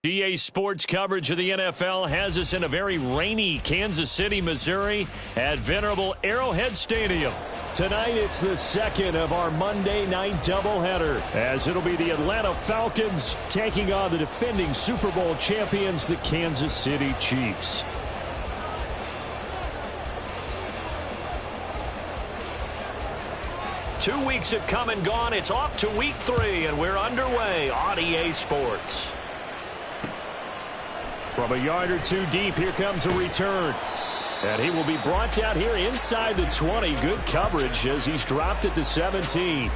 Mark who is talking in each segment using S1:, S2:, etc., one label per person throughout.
S1: GA Sports coverage of the NFL has us in a very rainy Kansas City, Missouri at venerable Arrowhead Stadium. Tonight, it's the second of our Monday night doubleheader, as it'll be the Atlanta Falcons taking on the defending Super Bowl champions, the Kansas City Chiefs. Two weeks have come and gone. It's off to week 3, and we're underway on EA Sports. From a yard or two deep, here comes a return. And he will be brought down here inside the 20. Good coverage as he's dropped at the 17.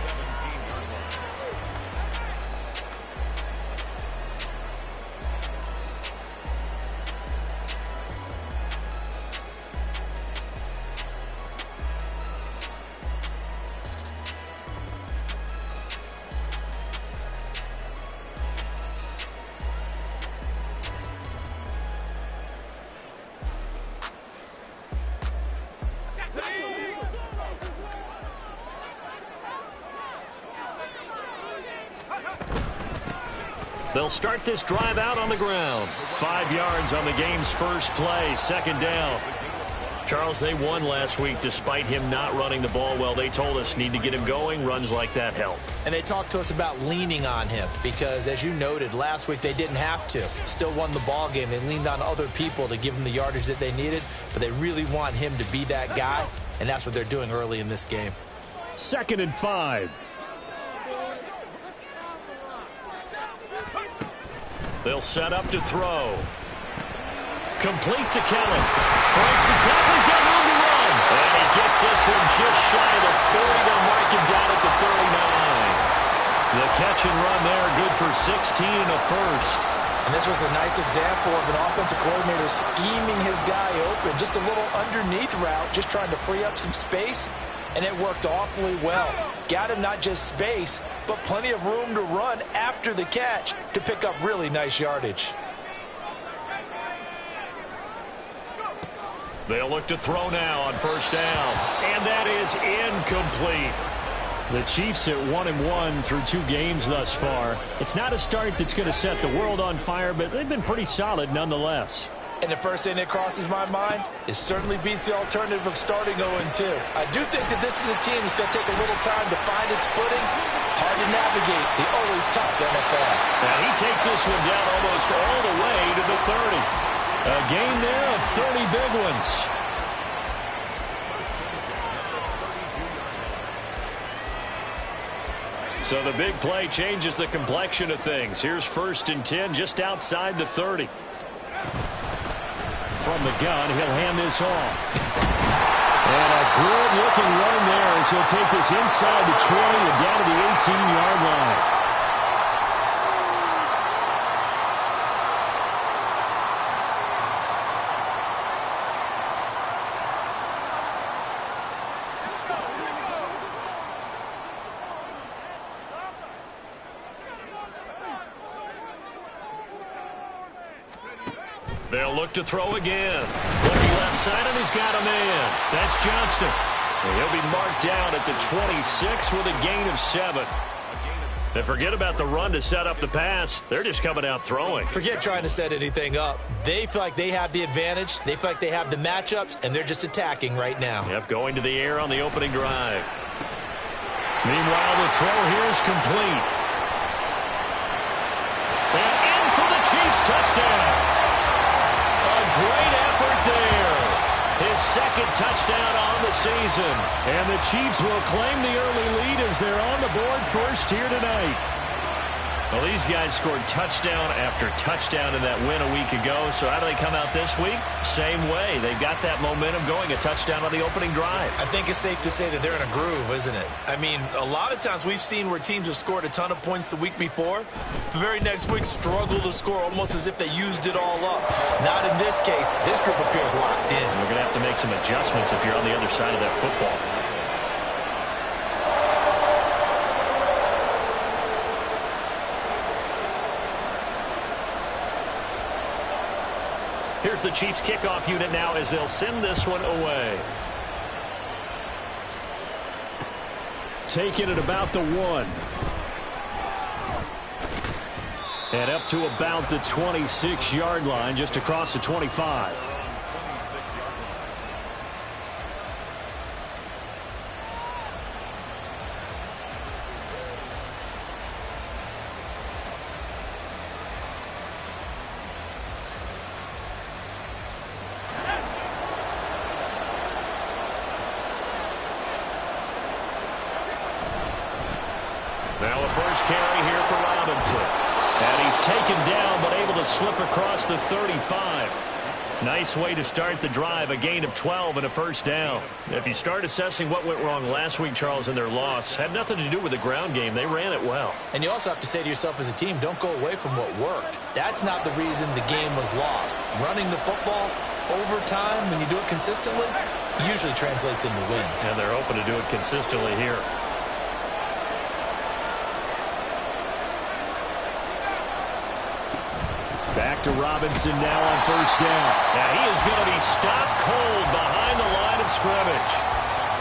S1: They'll start this drive out on the ground. 5 yards on the game's first play, second down. Charles, they won last week despite him not running the ball well. They told us need to get him going. Runs like that help.
S2: And they talked to us about leaning on him because, as you noted, last week they didn't have to. Still won the ball game. They leaned on other people to give them the yardage that they needed, but they really want him to be that guy, and that's what they're doing early in this game.
S1: 2nd and 5. They'll set up to throw. Complete to Kellen. Breaks the tackle. He's got room to run. And he gets this one just shy of the 40. They'll mark him down at the 39. The catch and run there, good for 16 and a first.
S2: And this was a nice example of an offensive coordinator scheming his guy open. Just a little underneath route, just trying to free up some space. And it worked awfully well. Got him not just space, but plenty of room to run after the catch to pick up really nice yardage.
S1: They'll look to throw now on first down. And that is incomplete. The Chiefs at 1-1 through 2 games thus far. It's not a start that's going to set the world on fire, but they've been pretty solid nonetheless.
S2: And the first thing that crosses my mind, it certainly beats the alternative of starting 0-2. I do think that this is a team that's going to take a little time to find its footing. Hard to navigate the always tough NFL.
S1: And he takes this one down almost all the way to the 30. A gain there of 30 big ones. So the big play changes the complexion of things. Here's 1st and 10 just outside the 30. From the gun, he'll hand this off. And a good-looking run there as he'll take this inside the 20 and down to the 18-yard line. They'll look to throw again. Looking left side, and he's got a man. That's Johnston. And he'll be marked down at the 26 with a gain of 7. And forget about the run to set up the pass. They're just coming out throwing.
S2: Forget trying to set anything up. They feel like they have the advantage. They feel like they have the matchups, and they're just attacking right now.
S1: Yep, going to the air on the opening drive. Meanwhile, the throw here is complete. And in for the Chiefs touchdown. Great effort there. His 2nd touchdown on the season. And the Chiefs will claim the early lead as they're on the board first here tonight. Well, these guys scored touchdown after touchdown in that win a week ago. So how do they come out this week? Same way. They've got that momentum going. A touchdown on the opening drive.
S2: I think it's safe to say that they're in a groove, isn't it? I mean, a lot of times we've seen where teams have scored a ton of points the week before. The very next week struggle to score almost as if they used it all up. Not in this case. This group appears locked in.
S1: We're going to have to make some adjustments if you're on the other side of that football. Here's the Chiefs kickoff unit now as they'll send this one away. Taking it about the 1. And up to about the 26-yard line, just across the 25. Now a first carry here for Robinson. And he's taken down, but able to slip across the 35. Nice way to start the drive, a gain of 12 and a first down. If you start assessing what went wrong last week, Charles, in their loss, had nothing to do with the ground game. They ran it well.
S2: And you also have to say to yourself as a team, don't go away from what worked. That's not the reason the game was lost. Running the football over time, when you do it consistently, usually translates into wins.
S1: And they're open to do it consistently here. Back to Robinson now on first down. Now he is going to be stopped cold behind the line of scrimmage.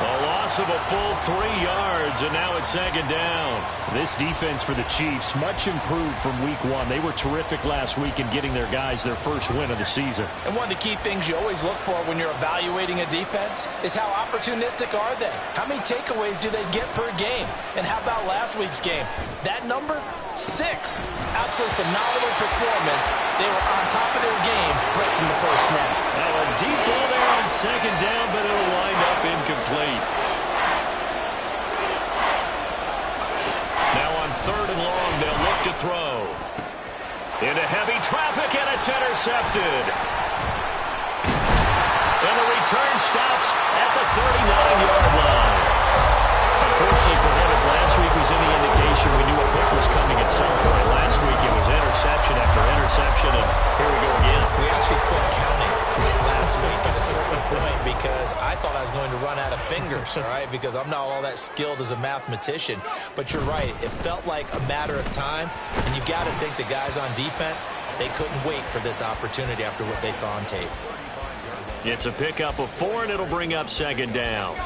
S1: A loss of a full 3 yards, and now it's second down. This defense for the Chiefs, much improved from week 1. They were terrific last week in getting their guys their first win of the season.
S2: And one of the key things you always look for when you're evaluating a defense is how opportunistic are they? How many takeaways do they get per game? And how about last week's game? That number? 6. Absolute phenomenal performance. They were on top of their game right from the first snap.
S1: Now a deep ball there on second down, but it'll wind up incomplete. Now on third and long, they'll look to throw. Into heavy traffic, and it's intercepted. And the return stops at the 39-yard line. Unfortunately for him, if last week was any indication, we knew a pick was coming at some point. Last week it was interception after interception, and here we go again.
S2: We actually quit counting last week at a certain point because I thought I was going to run out of fingers, all right, because I'm not all that skilled as a mathematician. But you're right. It felt like a matter of time, and you got to think the guys on defense, they couldn't wait for this opportunity after what they saw on tape.
S1: It's a pickup of 4, and it'll bring up second down.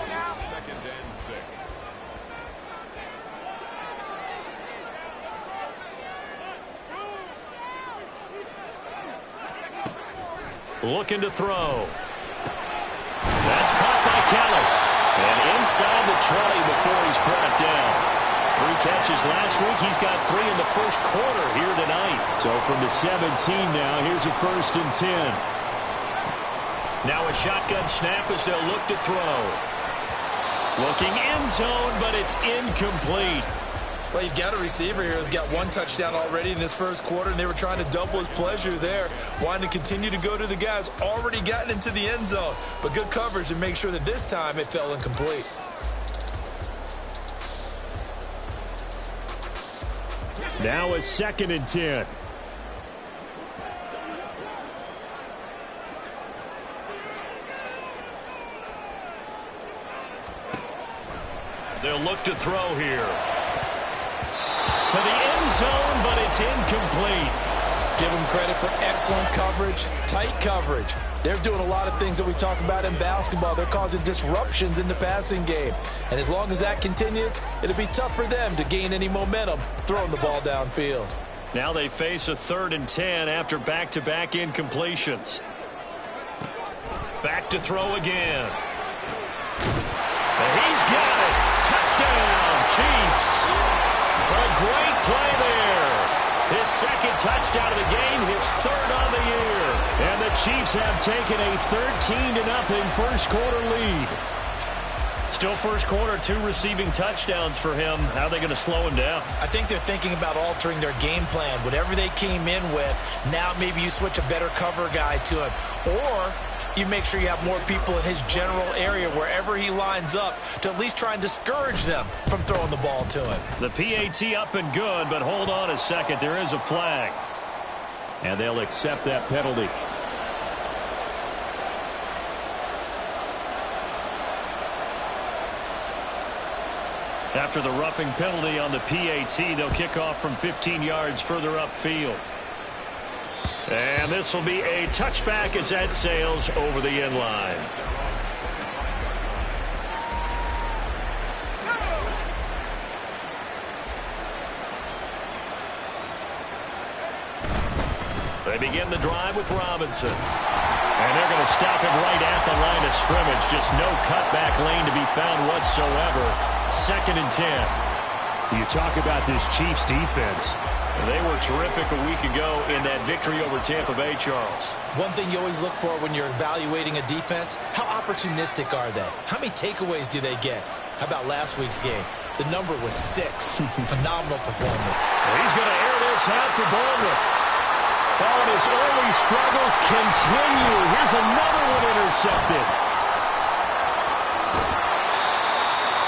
S1: Looking to throw. That's caught by Keller. And inside the 20 before he's brought down. 3 catches last week. He's got 3 in the first quarter here tonight. So from the 17 now, here's a first and 10. Now a shotgun snap as they'll look to throw. Looking end zone, but it's incomplete.
S2: Well, you've got a receiver here who's got 1 touchdown already in this first quarter, and they were trying to double his pleasure there, wanting to continue to go to the guys already gotten into the end zone. But good coverage to make sure that this time it fell incomplete.
S1: Now a second and 10. They'll look to throw here. To the end zone, but it's incomplete.
S2: Give them credit for excellent coverage, tight coverage. They're doing a lot of things that we talk about in basketball. They're causing disruptions in the passing game. And as long as that continues, it'll be tough for them to gain any momentum throwing the ball downfield.
S1: Now they face a 3rd and 10 after back-to-back incompletions. Back to throw again. And he's got it. Touchdown, Chiefs. A great play there. His second touchdown of the game, his 3rd on the year. And the Chiefs have taken a 13-0 first quarter lead. Still first quarter, 2 receiving touchdowns for him. How are they going to slow him down?
S2: I think they're thinking about altering their game plan. Whatever they came in with, now maybe you switch a better cover guy to him. Or you make sure you have more people in his general area wherever he lines up to at least try and discourage them from throwing the ball to him.
S1: The PAT up and good, but hold on a second. There is a flag. And they'll accept that penalty. After the roughing penalty on the PAT, they'll kick off from 15 yards further upfield. And this will be a touchback as that sails over the end line. They begin the drive with Robinson. And they're going to stop him right at the line of scrimmage. Just no cutback lane to be found whatsoever. 2nd and 10.
S3: You talk about this Chiefs defense.
S1: They were terrific a week ago in that victory over Tampa Bay, Charles.
S2: One thing you always look for when you're evaluating a defense, how opportunistic are they? How many takeaways do they get? How about last week's game? The number was 6. Phenomenal performance.
S1: He's going to air this out for Baldwin. Oh, and his early struggles continue. Here's another one intercepted.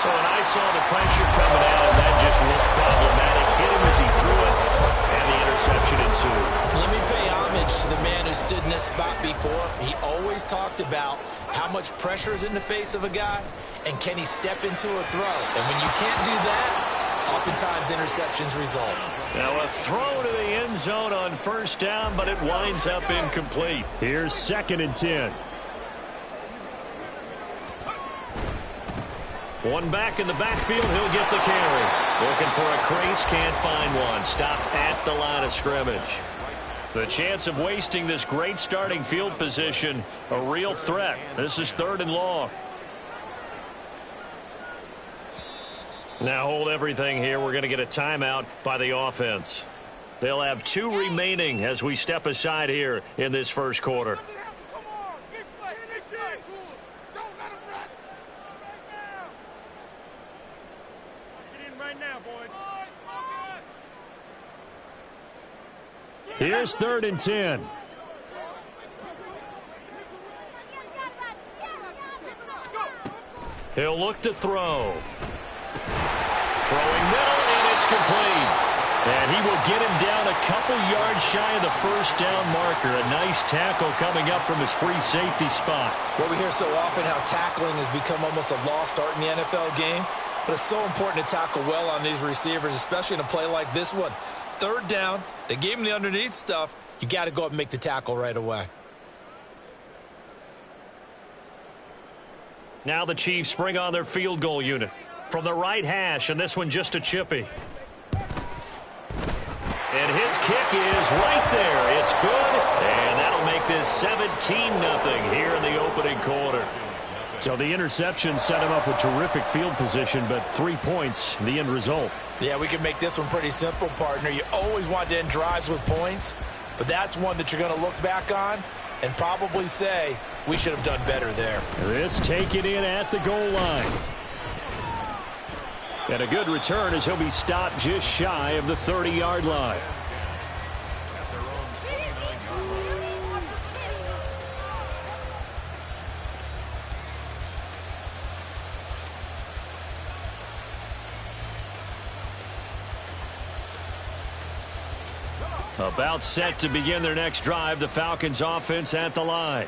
S1: Well, and I saw the pressure coming out, and that just looked problematic. Hit him as he threw it, and the interception ensued.
S2: Let me pay homage to the man who stood in this spot before. He always talked about how much pressure is in the face of a guy, and can he step into a throw. And when you can't do that, oftentimes interceptions result.
S1: Now a throw to the end zone on 1st down, but it winds up incomplete.
S3: Here's 2nd and 10.
S1: One back in the backfield, he'll get the carry. Looking for a crease, can't find one. Stopped at the line of scrimmage. The chance of wasting this great starting field position, a real threat. This is 3rd and long. Now hold everything here. We're going to get a timeout by the offense. They'll have 2 remaining as we step aside here in this 1st quarter.
S3: Here's 3rd and 10.
S1: He'll look to throw. Throwing middle, and it's complete. And he will get him down a couple yards shy of the 1st down marker. A nice tackle coming up from his free safety spot.
S2: Well, we hear so often how tackling has become almost a lost art in the NFL game. But it's so important to tackle well on these receivers, especially in a play like this one. 3rd down, they gave him the underneath stuff. You got to go up and make the tackle right away.
S1: Now the Chiefs bring on their field goal unit from the right hash, and this one just a chippy. And his kick is right there. It's good, and that'll make this 17-0 here in the opening quarter.
S3: So the interception set him up with terrific field position, but 3 points, the end result.
S2: Yeah, we can make this one pretty simple, partner. You always want to end drives with points, but that's one that you're going to look back on and probably say, we should have done better there.
S3: This taken in at the goal line. And a good return as he'll be stopped just shy of the 30-yard line. About set to begin their next drive, the Falcons offense at the line.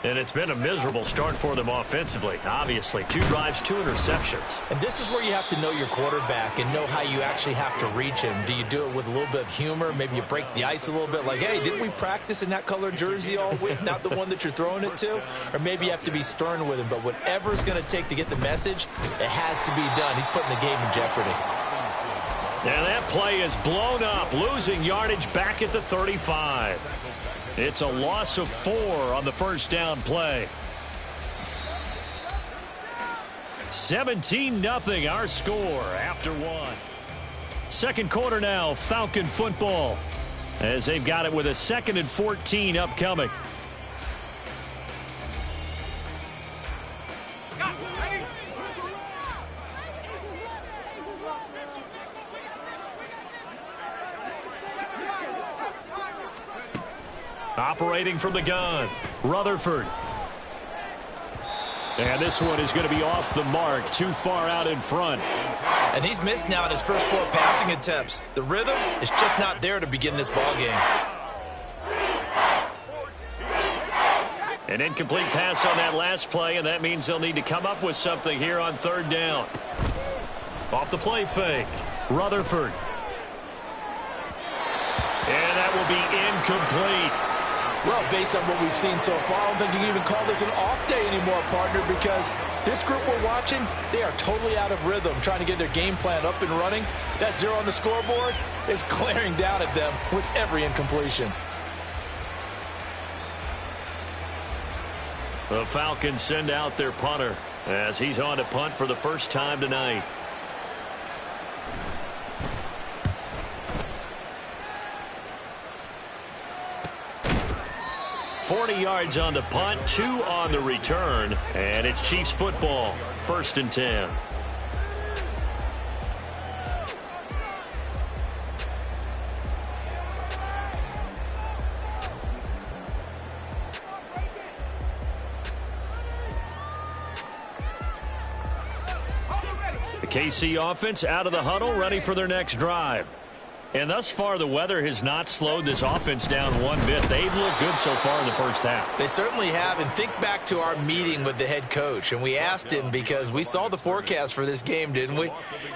S3: And it's been a miserable start for them offensively. Obviously, 2 drives, 2 interceptions.
S2: And this is where you have to know your quarterback and know how you actually have to reach him. Do you do it with a little bit of humor? Maybe you break the ice a little bit like, hey, didn't we practice in that color jersey all week, not the one that you're throwing it to? Or maybe you have to be stern with him. But whatever it's going to take to get the message, it has to be done. He's putting the game in jeopardy.
S1: And that play is blown up, losing yardage back at the 35. It's a loss of 4 on the 1st down play. 17-0 our score after 1. 2nd quarter now, Falcon football, as they've got it with a 2nd and 14 upcoming. Operating from the gun, Rutherford. And this one is going to be off the mark, too far out in front.
S2: And he's missed now in his first 4 passing attempts. The rhythm is just not there to begin this ball game.
S1: An incomplete pass on that last play, and that means they'll need to come up with something here on 3rd down. Off the play fake, Rutherford. And that will be incomplete.
S2: Well, based on what we've seen so far, I don't think you can even call this an off day anymore, partner, because this group we're watching, they are totally out of rhythm, trying to get their game plan up and running. That 0 on the scoreboard is glaring down at them with every incompletion.
S3: The Falcons send out their punter as he's on to punt for the first time tonight. .40 yards on the punt, 2 on the return, and it's Chiefs football, 1st and 10. The KC offense out of the huddle, ready for their next drive. And thus far, the weather has not slowed this offense down one bit. They've looked good so far in the first half.
S2: They certainly have. And think back to our meeting with the head coach. And we asked him, because we saw the forecast for this game, didn't we?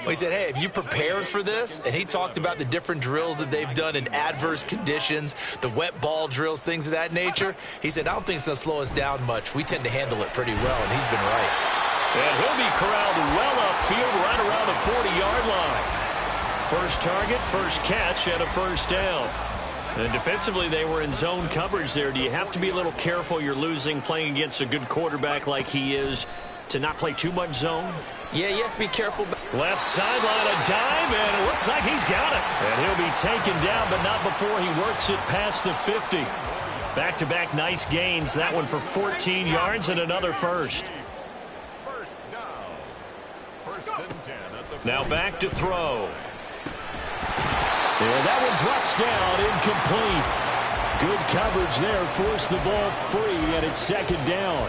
S2: We said, hey, have you prepared for this? And he talked about the different drills that they've done in adverse conditions, the wet ball drills, things of that nature. He said, I don't think it's going to slow us down much. We tend to handle it pretty well, and he's been right.
S3: And he'll be corralled well upfield right around the 40-yard line. First target, first catch, and a first down. And defensively, they were in zone coverage there. Do you have to be a little careful? You're losing, playing against a good quarterback like he is, to not play too much zone?
S2: Yeah, you have to be careful.
S3: Left sideline, a dive, and it looks like he's got it. And he'll be taken down, but not before he works it past the 50. Back-to-back nice gains. That one for 14 yards and another first. Now back to throw. And that one drops down, incomplete. Good coverage there, forced the ball free, and it's 2nd down.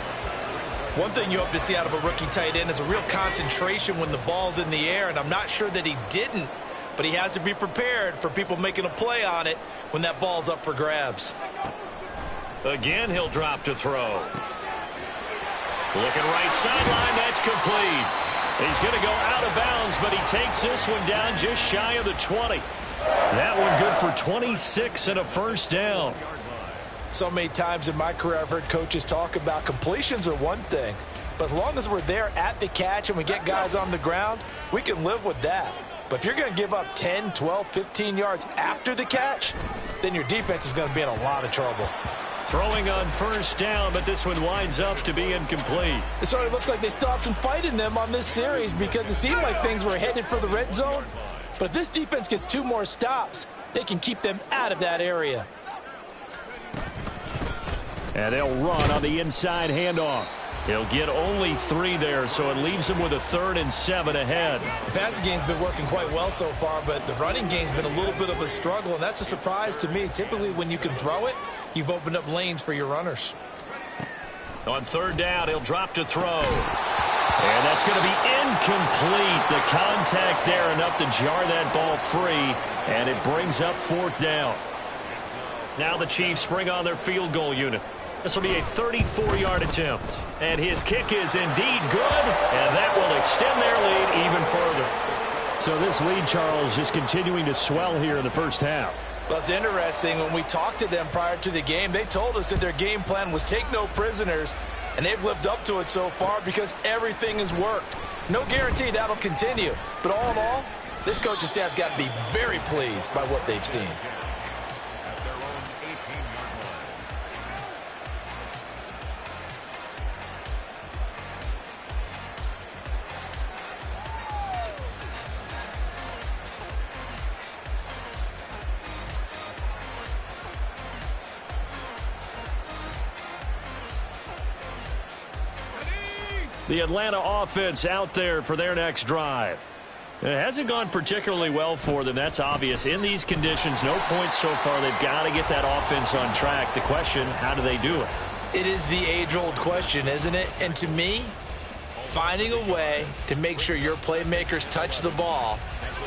S2: One thing you hope to see out of a rookie tight end is a real concentration when the ball's in the air, and I'm not sure that he didn't, but he has to be prepared for people making a play on it when that ball's up for grabs.
S3: Again, he'll drop to throw. Looking right sideline, that's complete. He's going to go out of bounds, but he takes this one down just shy of the 20. That one good for 26 and a first down.
S2: So many times in my career I've heard coaches talk about completions are one thing, but as long as we're there at the catch and we get guys on the ground, we can live with that. But if you're going to give up 10, 12, 15 yards after the catch, then your defense is going to be in a lot of trouble.
S3: Throwing on first down, but this one winds up to be incomplete.
S2: It sort of looks like they still have some fight in them on this series because it seemed like things were headed for the red zone. But if this defense gets 2 more stops, they can keep them out of that area.
S3: And they'll run on the inside handoff. He'll get only 3 there, so it leaves him with a 3rd and 7 ahead.
S2: The passing game's been working quite well so far, but the running game's been a little bit of a struggle, and that's a surprise to me. Typically, when you can throw it, you've opened up lanes for your runners.
S3: On 3rd down, he'll drop to throw. And that's going to be incomplete. The contact there enough to jar that ball free, and it brings up 4th down. Now the Chiefs bring on their field goal unit. This will be a 34-yard attempt. And his kick is indeed good, and that will extend their lead even further. So this lead, Charles, is continuing to swell here in the first half.
S2: Well, it's interesting. When we talked to them prior to the game, they told us that their game plan was take no prisoners, and they've lived up to it so far because everything has worked. No guarantee that'll continue. But all in all, this coaching staff's got to be very pleased by what they've seen.
S3: The Atlanta offense out there for their next drive. It hasn't gone particularly well for them. That's obvious. In these conditions, no points so far. They've got to get that offense on track. The question, how do they do it?
S2: It is the age-old question, isn't it? And to me, finding a way to make sure your playmakers touch the ball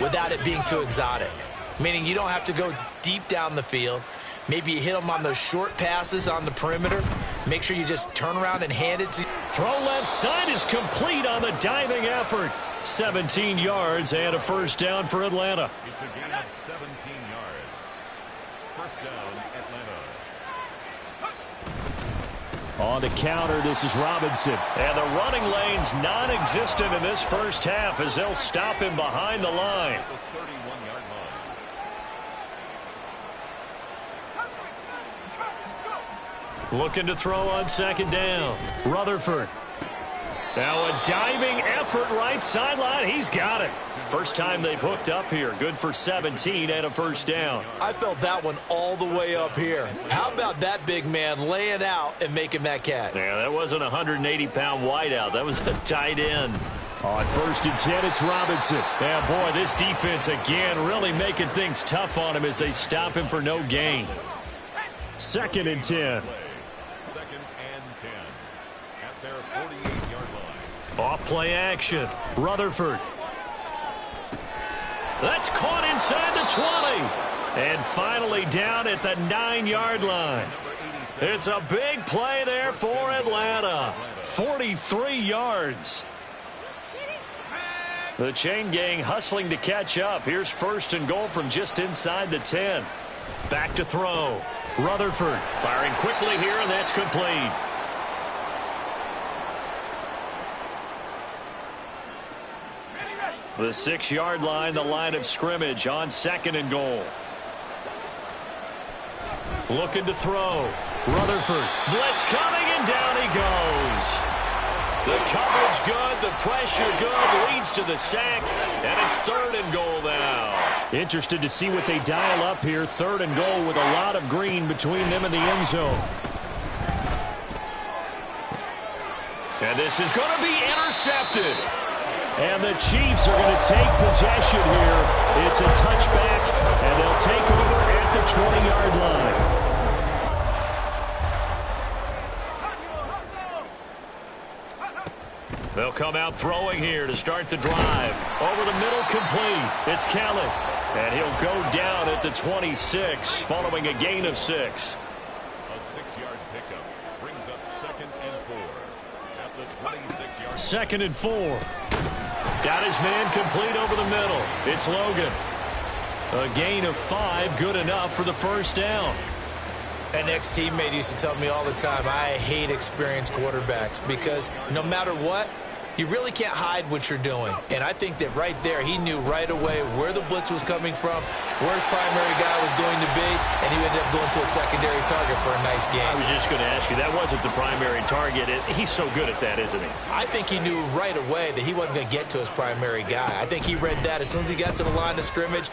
S2: without it being too exotic. Meaning you don't have to go deep down the field. Maybe you hit them on those short passes on the perimeter. Make sure you just turn around and hand it to...
S3: Throw left side is complete on the diving effort. 17 yards and a first down for Atlanta.
S1: It's a gain of 17 yards. First down, Atlanta.
S3: On the counter, this is Robinson. And the running lane's non-existent in this first half as they'll stop him behind the line.
S1: The 31-yard line.
S3: Looking to throw on second down. Rutherford. Now a diving effort right sideline. He's got it. First time they've hooked up here. Good for 17 and a first down.
S2: I felt that one all the way up here. How about that big man laying out and making that catch?
S3: Yeah, that wasn't a 180-pound wideout. That was a tight end.
S1: On 1st and 10, it's Robinson.
S3: Yeah, boy, this defense again really making things tough on him as they stop him for no gain.
S1: 2nd and 10.
S4: 2nd and 10 at their 48-yard line.
S3: Off play action. Rutherford. That's caught inside the 20. And finally down at the 9-yard line. It's a big play there for Atlanta. 43 yards. The chain gang hustling to catch up. Here's 1st and goal from just inside the 10. Back to throw. Rutherford firing quickly here, and that's complete. The 6-yard line, the line of scrimmage on 2nd and goal. Looking to throw. Rutherford. Blitz coming, and down he goes. The coverage good, the pressure good, leads to the sack, and it's 3rd and goal now.
S1: Interested to see what they dial up here. 3rd and goal with a lot of green between them and the end zone.
S3: And this is going to be intercepted.
S1: And the Chiefs are going to take possession here. It's a touchback, and they'll take over at the 20-yard line.
S3: They'll come out throwing here to start the drive. Over the middle, complete. It's Kelly. And he'll go down at the 26 following a gain of 6.
S4: A 6-yard pickup brings up 2nd and 4 at the 26-yard.
S3: 2nd and 4. Got his man complete over the middle. It's Logan. A gain of 5, good enough for the first down.
S2: An ex-teammate used to tell me all the time, I hate experienced quarterbacks because no matter what, you really can't hide what you're doing. And I think that right there, he knew right away where the blitz was coming from, where his primary guy was going to be, and he ended up going to a secondary target for a nice game.
S3: I was just going to ask you, that wasn't the primary target. He's so good at that, isn't he?
S2: I think he knew right away that he wasn't going to get to his primary guy. I think he read that as soon as he got to the line of scrimmage,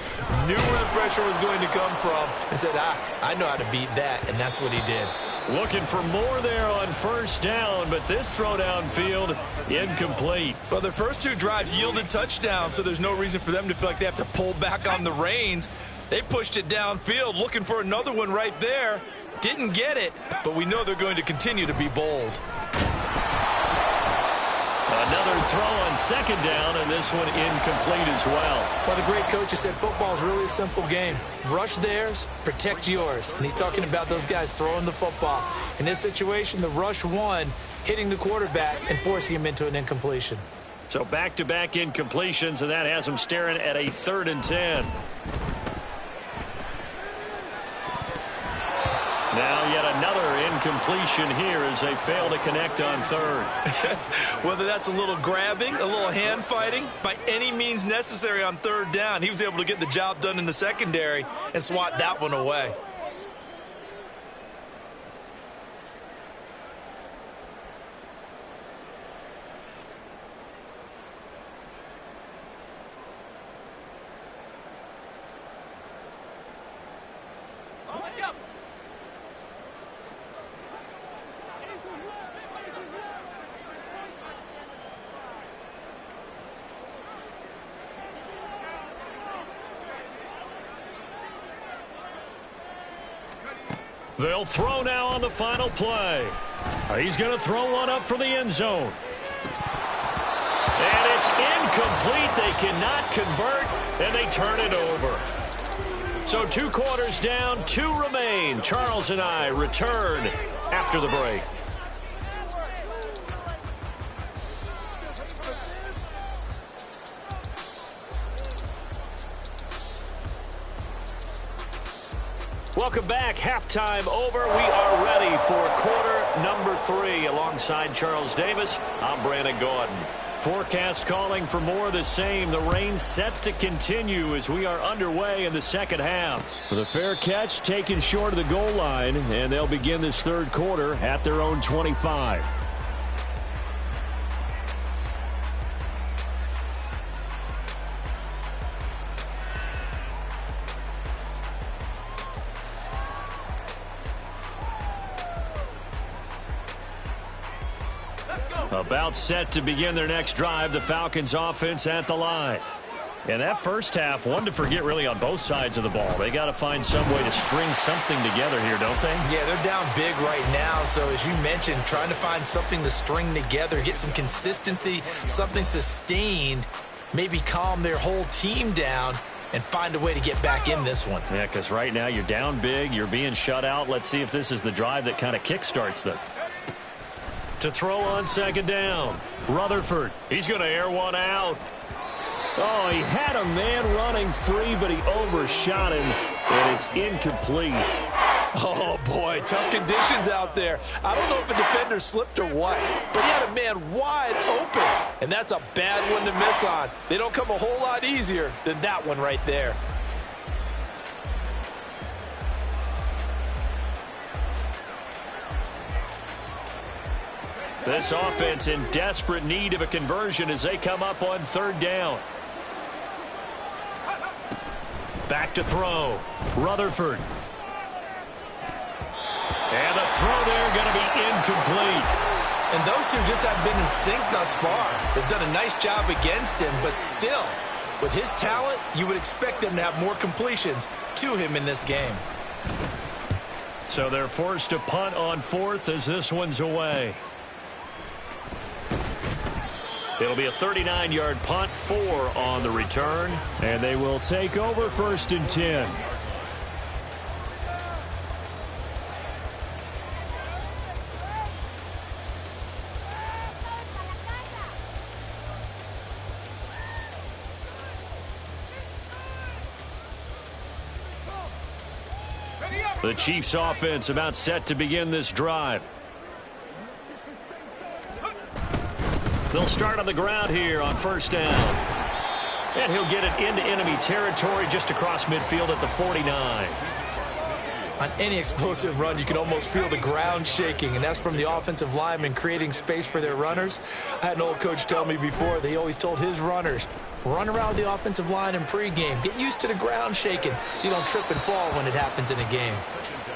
S2: knew where the pressure was going to come from, and said, I know how to beat that, and that's what he did.
S3: Looking for more there on first down, but this throw downfield incomplete.
S2: Well, their first 2 drives yielded touchdowns, so there's no reason for them to feel like they have to pull back on the reins. They pushed it downfield, looking for another one right there. Didn't get it, but we know they're going to continue to be bold.
S3: Another throw on 2nd down, and this one incomplete as well.
S2: Well, the great coach has said football is really a simple game. Rush theirs, protect yours. And he's talking about those guys throwing the football. In this situation, the rush won, hitting the quarterback and forcing him into an incompletion.
S3: So back-to-back incompletions, and that has them staring at a 3rd and 10. Now yet another incompletion here as they fail to connect on 3rd.
S2: Whether that's a little grabbing, a little hand fighting, by any means necessary on 3rd down, he was able to get the job done in the secondary and swat that one away.
S3: They'll throw now on the final play. He's going to throw one up for the end zone. And it's incomplete. They cannot convert, and they turn it over. So 2 quarters down, 2 remain. Charles and I return after the break. Welcome back. Halftime over. We are ready for quarter number 3. Alongside Charles Davis, I'm Brandon Gordon. forecast calling for more of the same. The rain set to continue as we are underway in the second half. The fair catch taken short of the goal line, and they'll begin this third quarter at their own 25. About set to begin their next drive, the Falcons offense at the line. And that first half, one to forget really on both sides of the ball. They got to find some way to string something together here, don't they?
S2: Yeah, they're down big right now. So as you mentioned, trying to find something to string together, get some consistency, something sustained, maybe calm their whole team down and find a way to get back in this one.
S3: Yeah, because right now you're down big, you're being shut out. Let's see if this is the drive that kind of kickstarts them. To throw on second down, Rutherford. He's going to air one out. Oh, he had a man running free, but he overshot him, and it's incomplete.
S2: Oh, boy, tough conditions out there. I don't know if a defender slipped or what, but he had a man wide open, and that's a bad one to miss on. They don't come a whole lot easier than that one right there.
S3: This offense in desperate need of a conversion as they come up on third down. Back to throw. Rutherford. And the throw there going to be incomplete.
S2: And those two just haven't been in sync thus far. They've done a nice job against him, but still, with his talent, you would expect them to have more completions to him in this game.
S3: So they're forced to punt on fourth as this one's away. It'll be a 39-yard punt, 4 on the return, and they will take over first and 10. The Chiefs offense about set to begin this drive. They'll start on the ground here on first down. And he'll get it into enemy territory just across midfield at the 49.
S2: On any explosive run, you can almost feel the ground shaking, and that's from the offensive linemen creating space for their runners. I had an old coach tell me before, they always told his runners, run around the offensive line in pregame. Get used to the ground shaking so you don't trip and fall when it happens in a game.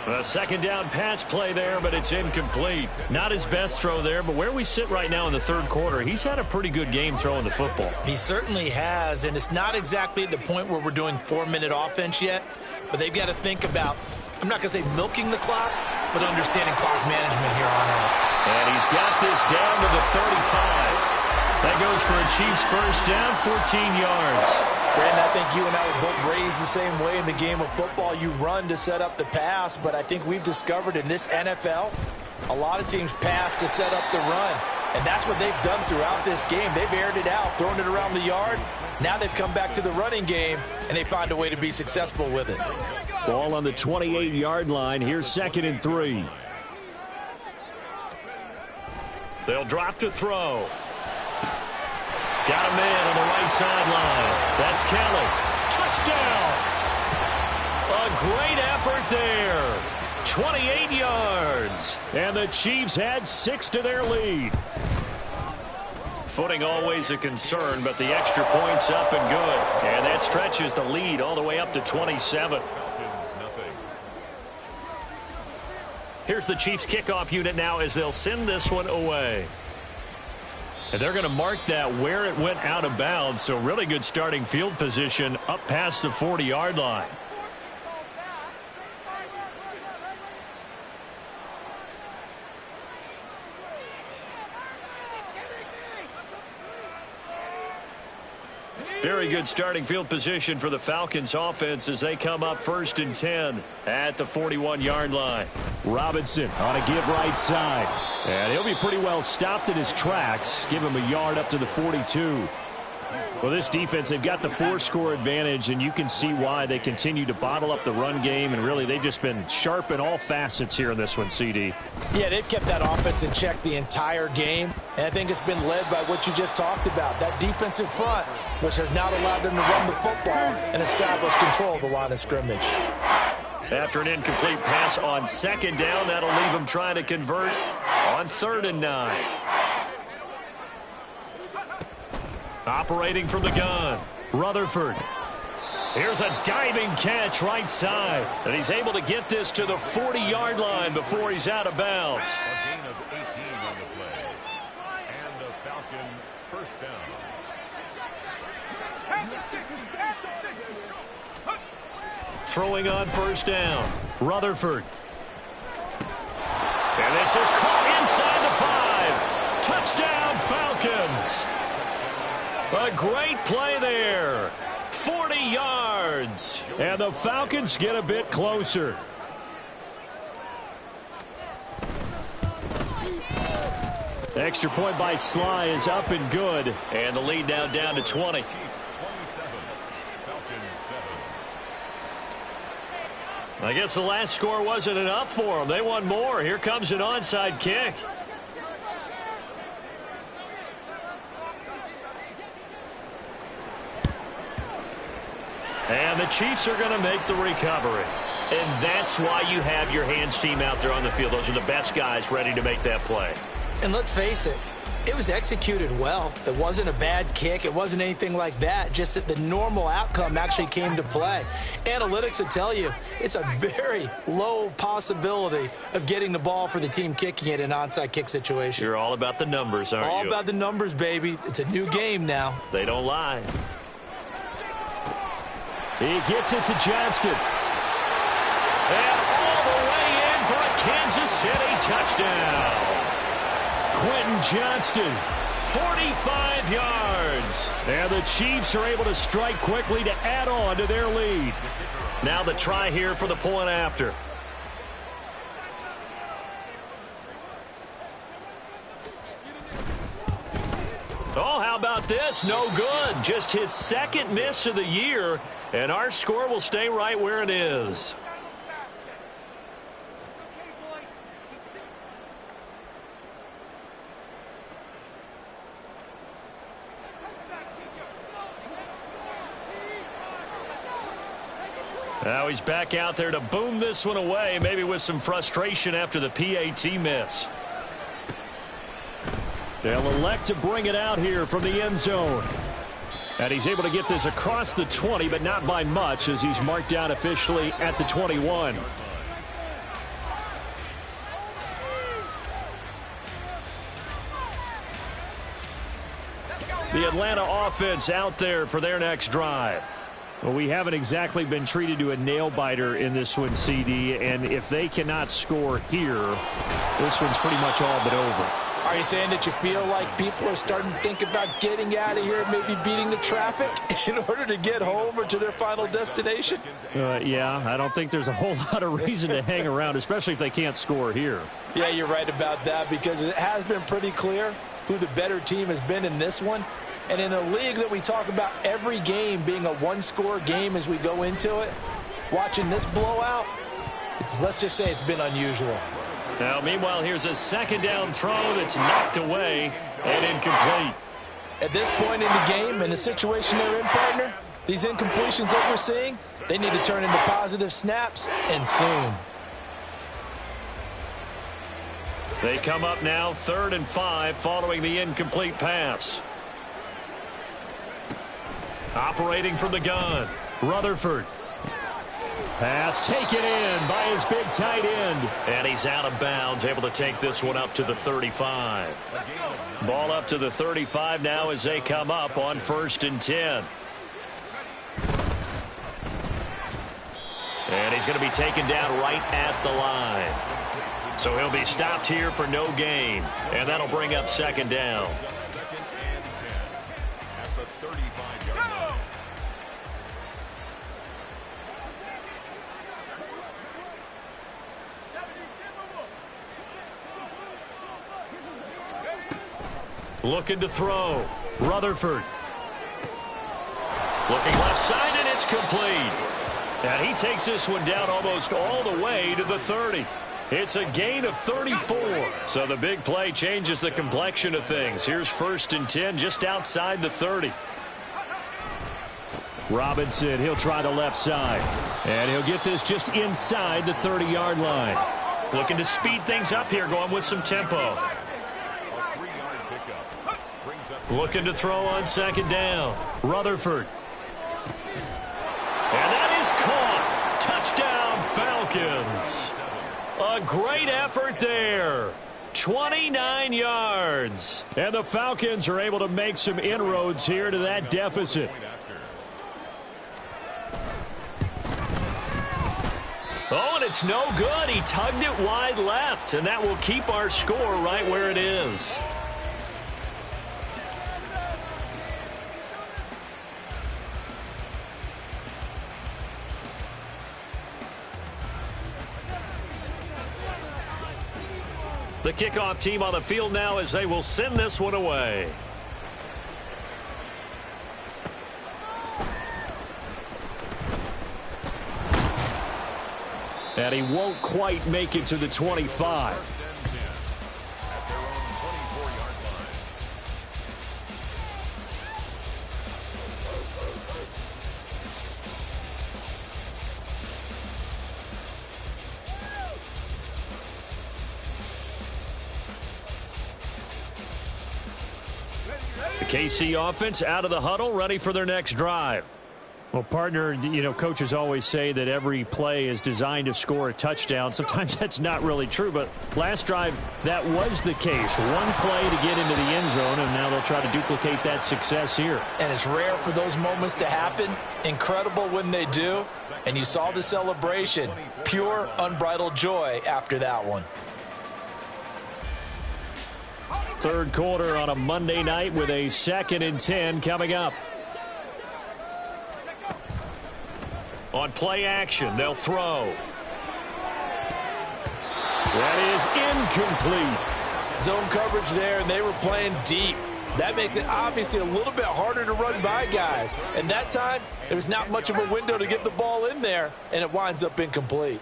S3: A second down pass play there, but it's incomplete. Not his best throw there, but where we sit right now in the third quarter, he's had a pretty good game throwing the football.
S2: He certainly has, and it's not exactly at the point where we're doing 4-minute offense yet, but they've got to think about, I'm not going to say milking the clock, but understanding clock management here on out.
S3: And he's got this down to the 35. That goes for a Chiefs first down, 14 yards.
S2: Brandon, I think you and I were both raised the same way in the game of football. You run to set up the pass, but I think we've discovered in this NFL, a lot of teams pass to set up the run. And that's what they've done throughout this game. They've aired it out, thrown it around the yard. Now they've come back to the running game, and they find a way to be successful with it.
S3: Ball on the 28-yard line. Here's 2nd and 3. They'll drop to throw. Got a man on the right sideline. That's Kelly. Touchdown! A great effort there. 28 yards. And the Chiefs had 6 to their lead. Footing always a concern, but the extra point's up and good. And that stretches the lead all the way up to 27. Here's the Chiefs kickoff unit now as they'll send this one away. And they're going to mark that where it went out of bounds. So really good starting field position up past the 40-yard line. Very good starting field position for the Falcons offense as they come up 1st and 10 at the 41-yard line. Robinson on a give right side. And he'll be pretty well stopped in his tracks. Give him a yard up to the 42. Well, this defense, they've got the 4-score advantage, and you can see why they continue to bottle up the run game, and really they've just been sharp in all facets here in this one, CD.
S2: Yeah, they've kept that offense in check the entire game, and I think it's been led by what you just talked about, that defensive front, which has now allowed them to run the football and establish control of the line of scrimmage.
S3: After an incomplete pass on 2nd down, that'll leave them trying to convert on 3rd and 9. Operating from the gun, Rutherford. Here's a diving catch right side. And he's able to get this to the 40-yard line before he's out of bounds.
S4: A gain of 18 on the play. And a Falcon first down.
S3: Throwing on 1st down, Rutherford. And this is caught inside the 5. Touchdown, Falcons. A great play there. 40 yards. And the Falcons get a bit closer. Extra point by Sly is up and good. And the lead now down to 20. I guess the last score wasn't enough for them. They want more. Here comes an onside kick. And the Chiefs are going to make the recovery. And that's why you have your hands team out there on the field. Those are the best guys ready to make that play.
S2: And let's face it, it was executed well. It wasn't a bad kick. It wasn't anything like that. Just that the normal outcome actually came to play. Analytics will tell you it's a very low possibility of getting the ball for the team kicking it in an onside kick situation.
S3: You're all about the numbers, aren't you?
S2: All about the numbers, baby. It's a new game now.
S3: They don't lie. He gets it to Johnston. And all the way in for a Kansas City touchdown. Quentin Johnston, 45 yards. And the Chiefs are able to strike quickly to add on to their lead. Now the try here for the point after. Oh, how about this? No good. Just his 2nd miss of the year. And our score will stay right where it is. Now he's back out there to boom this one away, maybe with some frustration after the PAT miss. They'll elect to bring it out here from the end zone. And he's able to get this across the 20, but not by much, as he's marked down officially at the 21. The Atlanta offense out there for their next drive. Well, we haven't exactly been treated to a nail-biter in this one, CD, and if they cannot score here, this one's pretty much all but over.
S2: Are you saying that you feel like people are starting to think about getting out of here, maybe beating the traffic in order to get home or to their final destination?
S3: Yeah, I don't think there's a whole lot of reason to hang around, especially if they can't score here.
S2: Yeah, you're right about that, because it has been pretty clear who the better team has been in this one. And in a league that we talk about every game being a one-score game as we go into it, watching this blowout, let's just say it's been unusual.
S3: Now, meanwhile, here's a 2nd down throw that's knocked away and incomplete.
S2: At this point in the game, in the situation they're in, partner, these incompletions that we're seeing, they need to turn into positive snaps, and soon.
S3: They come up now 3rd and 5 following the incomplete pass. Operating from the gun, Rutherford. Pass taken in by his big tight end. And he's out of bounds, able to take this one up to the 35. Ball up to the 35 now as they come up on 1st and 10. And he's going to be taken down right at the line. So he'll be stopped here for no gain. And that'll bring up 2nd down.
S4: 2nd and 10 at the 35-yard line.
S3: Looking to throw. Rutherford. Looking left side, and it's complete. And he takes this one down almost all the way to the 30. It's a gain of 34. So the big play changes the complexion of things. Here's 1st and 10 just outside the 30. Robinson, he'll try the left side. And he'll get this just inside the 30-yard line. Looking to speed things up here, going with some tempo. Looking to throw on 2nd down. Rutherford. And that is caught. Touchdown, Falcons. A great effort there. 29 yards. And the Falcons are able to make some inroads here to that deficit. Oh, and it's no good. He tugged it wide left, and that will keep our score right where it is. The kickoff team on the field now as they will send this one away. And he won't quite make it to the 25. The KC offense out of the huddle, ready for their next drive. Well, partner, you know, coaches always say that every play is designed to score a touchdown. Sometimes that's not really true, but last drive, that was the case. One play to get into the end zone, and now they'll try to duplicate that success here.
S2: And it's rare for those moments to happen. Incredible when they do. And you saw the celebration. Pure, unbridled joy after that one.
S3: Third quarter on a Monday night with a 2nd and 10 coming up. On play action, they'll throw. That is incomplete.
S2: Zone coverage there, and they were playing deep. That makes it obviously a little bit harder to run by guys. And that time, there was not much of a window to get the ball in there, and it winds up incomplete.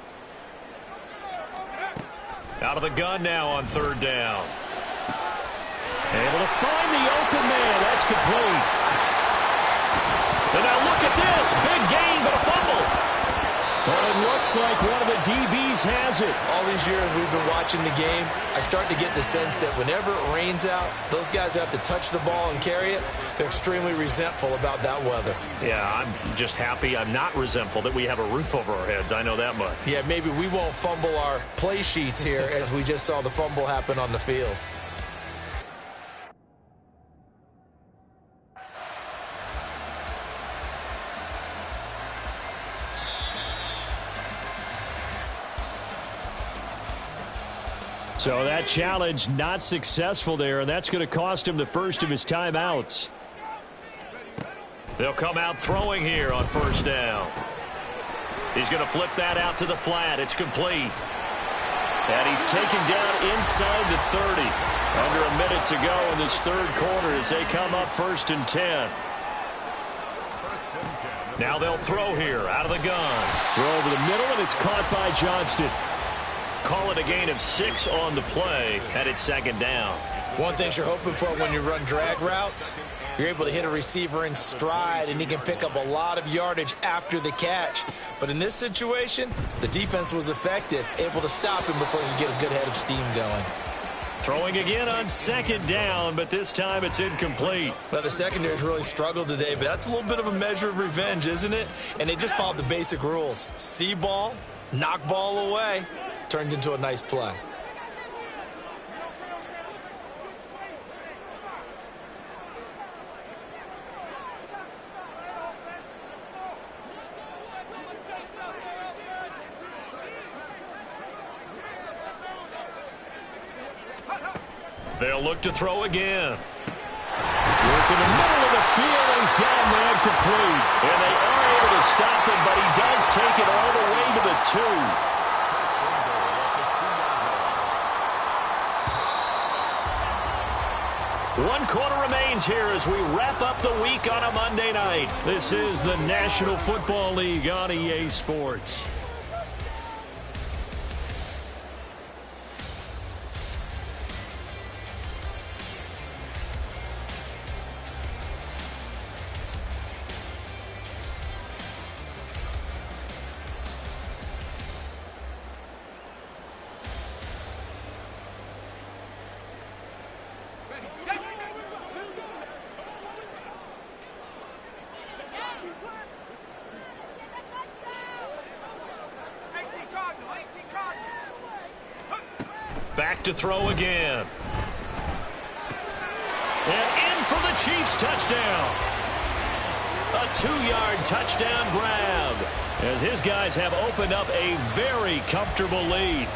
S3: Out of the gun now on 3rd down. Able to find the open man. That's complete. And now look at this. Big gain, but a fumble. Well, it looks like one of the DBs has it.
S2: All these years we've been watching the game, I start to get the sense that whenever it rains out, those guys who have to touch the ball and carry it, they're extremely resentful about that weather.
S3: Yeah, I'm just happy I'm not resentful that we have a roof over our heads. I know that much.
S2: Yeah, maybe we won't fumble our play sheets here as we just saw the fumble happen on the field.
S3: So that challenge not successful there, and that's going to cost him the first of his timeouts. They'll come out throwing here on 1st down. He's going to flip that out to the flat. It's complete. And he's taken down inside the 30. Under a minute to go in this 3rd quarter as they come up 1st and 10. Now they'll throw here out of the gun. Throw over the middle, and it's caught by Johnston. Call it a gain of 6 on the play, and it's 2nd down.
S2: One thing you're hoping for when you run drag routes, you're able to hit a receiver in stride, and he can pick up a lot of yardage after the catch. But in this situation, the defense was effective, able to stop him before you get a good head of steam going.
S3: Throwing again on 2nd down, but this time it's incomplete.
S2: Well, the secondary's really struggled today, but that's a little bit of a measure of revenge, isn't it? And they just followed the basic rules. See ball, knock ball away. Turned into a nice play.
S3: They'll look to throw again. Work in the middle of the field, and he's got a man complete. And they are able to stop him, but he does take it all the way to the 2. 1 quarter remains here as we wrap up the week on a Monday night. This is the National Football League on EA Sports. Back to throw again. And in for the Chiefs touchdown. A 2-yard touchdown grab as his guys have opened up a very comfortable lead.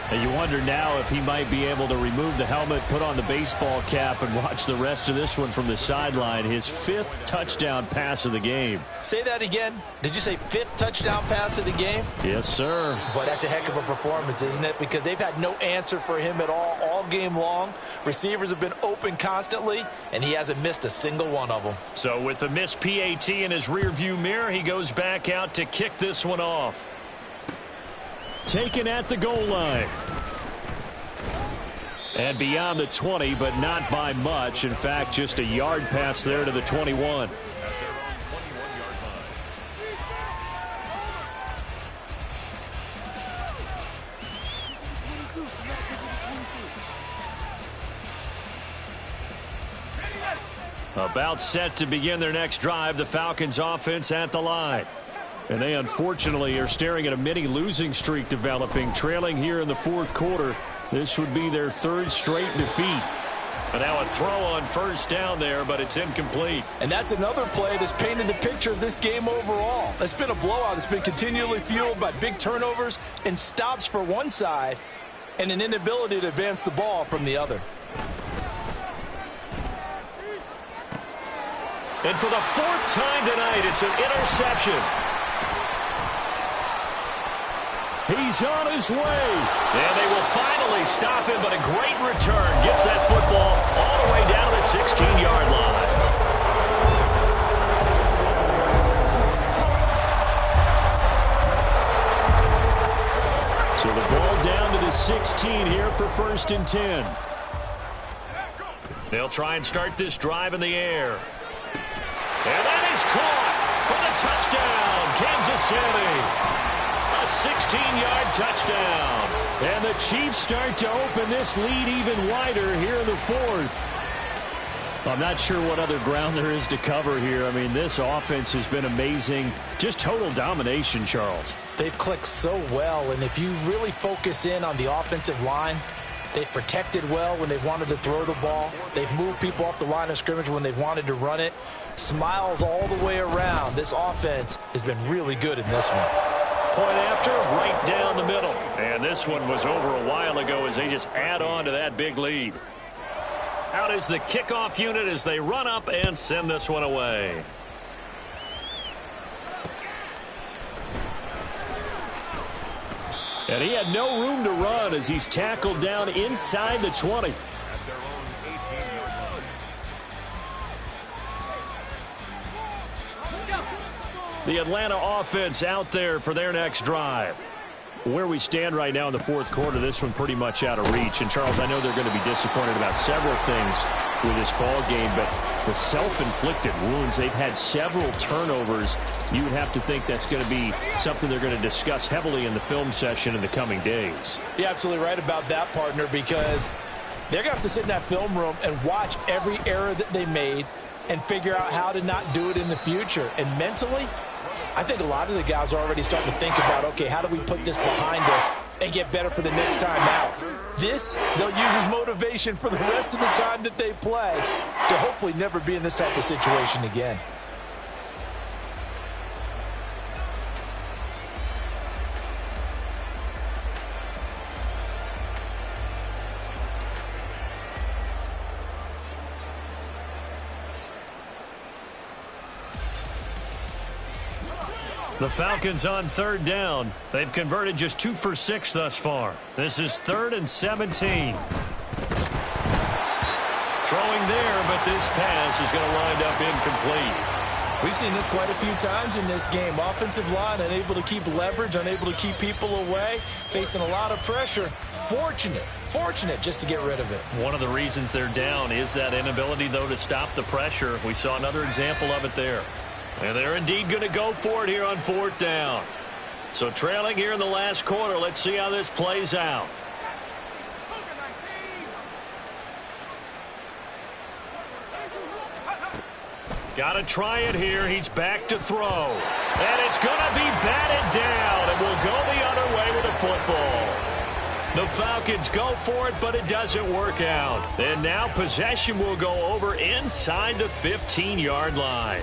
S3: And you wonder now if he might be able to remove the helmet, put on the baseball cap, and watch the rest of this one from the sideline. His 5th touchdown pass of the game.
S2: Say that again. Did you say 5th touchdown pass of the game?
S3: Yes, sir.
S2: But that's a heck of a performance, isn't it? Because they've had no answer for him at all game long. Receivers have been open constantly, and he hasn't missed a single one of them.
S3: So with the missed PAT in his rearview mirror, he goes back out to kick this one off. Taken at the goal line. And beyond the 20, but not by much. In fact, just a yard pass there to the 21. About set to begin their next drive, the Falcons offense at the line. And they unfortunately are staring at a mini losing streak developing, trailing here in the 4th quarter. This would be their 3rd straight defeat. And now a throw on 1st down there, but it's incomplete.
S2: And that's another play that's painted the picture of this game overall. It's been a blowout. It's been continually fueled by big turnovers and stops for one side and an inability to advance the ball from the other.
S3: And for the 4th time tonight, it's an interception. He's on his way. And they will finally stop him, but a great return. Gets that football all the way down to the 16-yard line. So the ball down to the 16 here for 1st and 10. They'll try and start this drive in the air. And that is caught for the touchdown, Kansas City. A 16-yard touchdown. And the Chiefs start to open this lead even wider here in the 4th. I'm not sure what other ground there is to cover here. I mean, this offense has been amazing. Just total domination, Charles.
S2: They've clicked so well, and if you really focus in on the offensive line, they've protected well when they've wanted to throw the ball. They've moved people off the line of scrimmage when they've wanted to run it. Smiles all the way around. This offense has been really good in this one.
S3: Point after, right down the middle. And this one was over a while ago as they just add on to that big lead. Out is the kickoff unit as they run up and send this one away. And he had no room to run as he's tackled down inside the 20. The Atlanta offense out there for their next drive. Where we stand right now in the 4th quarter, this one pretty much out of reach. And, Charles, I know they're going to be disappointed about several things with this ball game, but the self-inflicted wounds, they've had several turnovers. You would have to think that's going to be something they're going to discuss heavily in the film session in the coming days.
S2: You're absolutely right about that, partner, because they're going to have to sit in that film room and watch every error that they made and figure out how to not do it in the future. And mentally, I think a lot of the guys are already starting to think about, okay, how do we put this behind us and get better for the next time out? This, they'll use as motivation for the rest of the time that they play to hopefully never be in this type of situation again.
S3: The Falcons on 3rd down. They've converted just 2 for 6 thus far. This is 3rd and 17. throwing there, but this pass is going to wind up incomplete.
S2: We've seen this quite a few times in this game. Offensive line unable to keep leverage, unable to keep people away, facing a lot of pressure. Fortunate just to get rid of it.
S3: One of the reasons they're down is that inability, though, to stop the pressure. We saw another example of it there. And they're indeed going to go for it here on 4th down. So trailing here in the last quarter, let's see how this plays out. Got to try it here. He's back to throw. And it's going to be batted down. And will go the other way with the football. The Falcons go for it, but it doesn't work out. And now possession will go over inside the 15-yard line.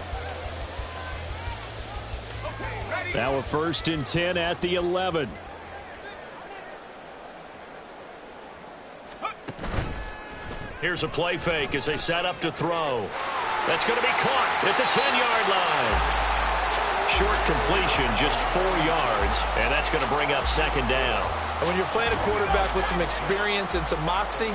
S3: Now a 1st and 10 at the 11. Here's a play fake as they set up to throw. That's going to be caught at the 10-yard line. Short completion, just 4 yards, and that's going to bring up 2nd down.
S2: And when you're playing a quarterback with some experience and some moxie,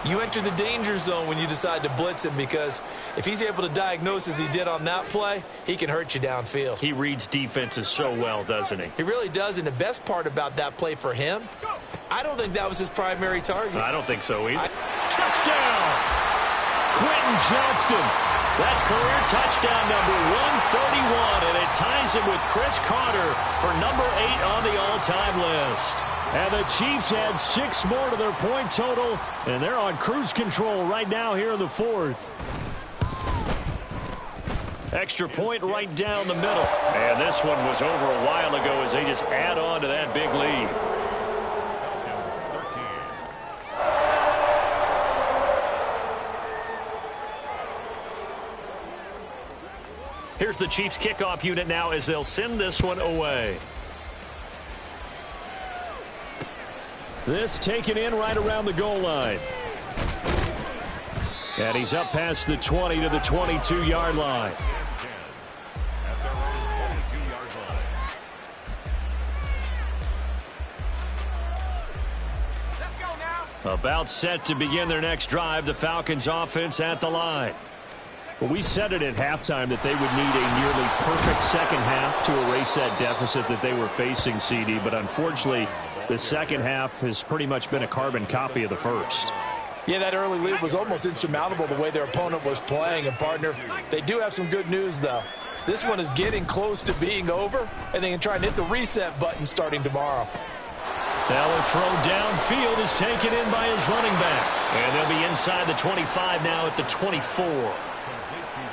S2: you enter the danger zone when you decide to blitz him, because if he's able to diagnose as he did on that play, he can hurt you downfield.
S3: He reads defenses so well, doesn't he?
S2: He really does, and the best part about that play for him, I don't think that was his primary target.
S3: I don't think so either. Touchdown! Quentin Johnston. That's career touchdown number 131, and it ties him with Chris Carter for number 8 on the all-time list. And the Chiefs add 6 more to their point total, and they're on cruise control right now here in the 4th. Extra point right down the middle. And this one was over a while ago as they just add on to that big lead. Here's the Chiefs kickoff unit now as they'll send this one away. This taken in right around the goal line. And he's up past the 20 to the 22-yard line. About set to begin their next drive, the Falcons offense at the line. Well, we said it at halftime that they would need a nearly perfect second half to erase that deficit that they were facing, CD, but unfortunately, the second half has pretty much been a carbon copy of the first.
S2: Yeah, that early lead was almost insurmountable the way their opponent was playing. And, partner, they do have some good news, though. This one is getting close to being over, and they can try and hit the reset button starting tomorrow.
S3: Now a throw downfield is taken in by his running back. And they'll be inside the 25 now at the 24.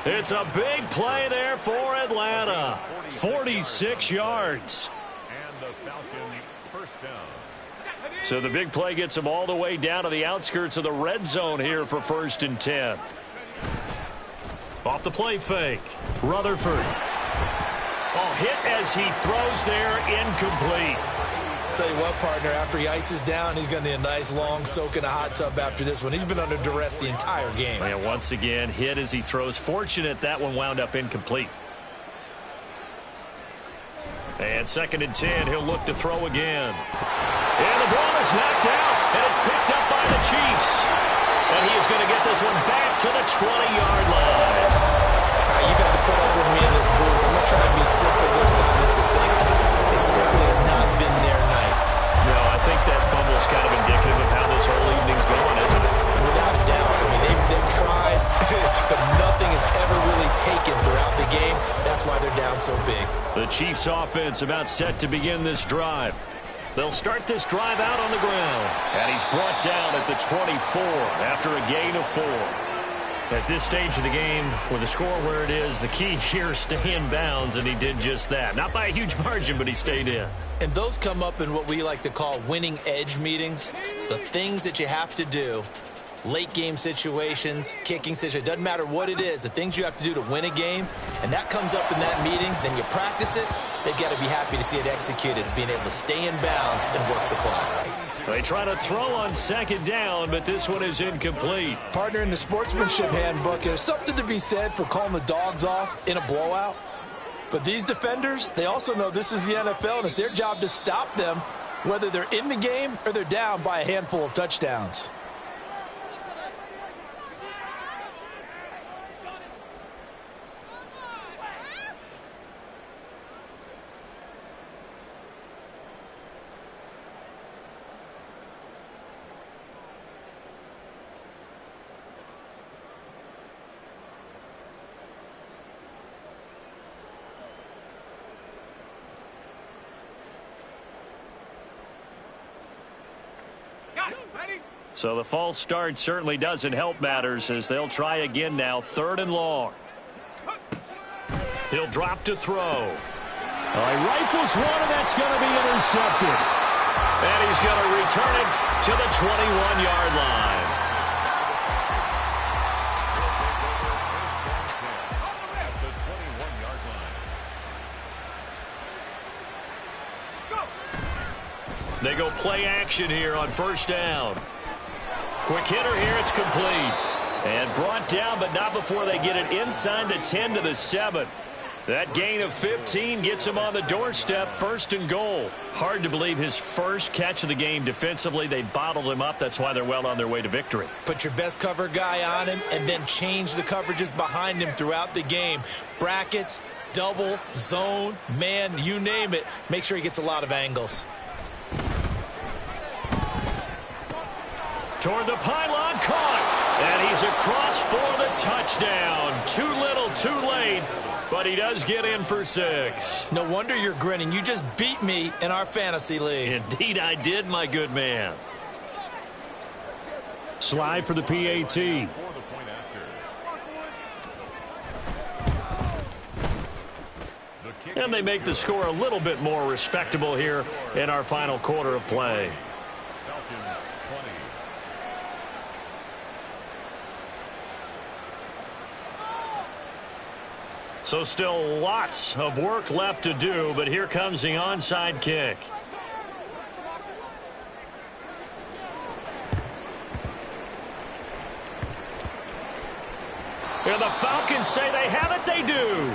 S3: It's a big play there for Atlanta. 46 yards.
S4: And the Falcons first down.
S3: So the big play gets them all the way down to the outskirts of the red zone here for 1st and 10. Off the play fake. Rutherford. Oh, hit as he throws there, incomplete.
S2: Tell you what, partner, after he ices down, he's going to need a nice long soak in a hot tub after this one. He's been under duress the entire game.
S3: And once again, hit as he throws. Fortunate that one wound up incomplete. And 2nd and 10, he'll look to throw again. And the ball is knocked out, and it's picked up by the Chiefs. And he is going to get this one back to the 20-yard line.
S2: You got to put up with me in this booth. I'm going to try to be simple this time and succinct. It simply has not been their night.
S3: No, I think that fumble is kind of indicative of how this whole evening's going, isn't it?
S2: Without a doubt. I mean, they've tried, but nothing has ever really taken throughout the game. That's why they're down so big.
S3: The Chiefs offense about set to begin this drive. They'll start this drive out on the ground. And he's brought down at the 24 after a gain of 4. At this stage of the game, with the score where it is, the key here is stay in bounds, and he did just that. Not by a huge margin, but he stayed in.
S2: And those come up in what we like to call winning edge meetings. The things that you have to do, late game situations, kicking situations, doesn't matter what it is, the things you have to do to win a game, and that comes up in that meeting, then you practice it, they've got to be happy to see it executed, being able to stay in bounds and work the clock.
S3: They try to throw on 2nd down, but this one is incomplete.
S2: Partner, in the sportsmanship handbook, there's something to be said for calling the dogs off in a blowout. But these defenders, they also know this is the NFL, and it's their job to stop them, whether they're in the game or they're down by a handful of touchdowns.
S3: So the false start certainly doesn't help matters as they'll try again now, 3rd and long. He'll drop to throw.
S1: He rifles one, and that's going to be intercepted.
S3: And he's going to return it to the 21-yard line.
S4: At the 21-yard line.
S3: They go play action here on 1st down. Quick hitter here, it's complete. And brought down, but not before they get it inside the 10 to the 7. That gain of 15 gets him on the doorstep, 1st and goal. Hard to believe his first catch of the game defensively. They bottled him up. That's why they're well on their way to victory.
S2: Put your best cover guy on him and then change the coverages behind him throughout the game. Brackets, double, zone, man, you name it. Make sure he gets a lot of angles.
S3: Toward the pylon, caught. And he's across for the touchdown. Too little, too late. But he does get in for 6.
S2: No wonder you're grinning. You just beat me in our fantasy league.
S3: Indeed I did, my good man.
S1: Slide for the PAT.
S3: And they make the score a little bit more respectable here in our final quarter of play.
S4: Falcons 20.
S3: So still lots of work left to do, but here comes the onside kick. And the Falcons say they have it, they do.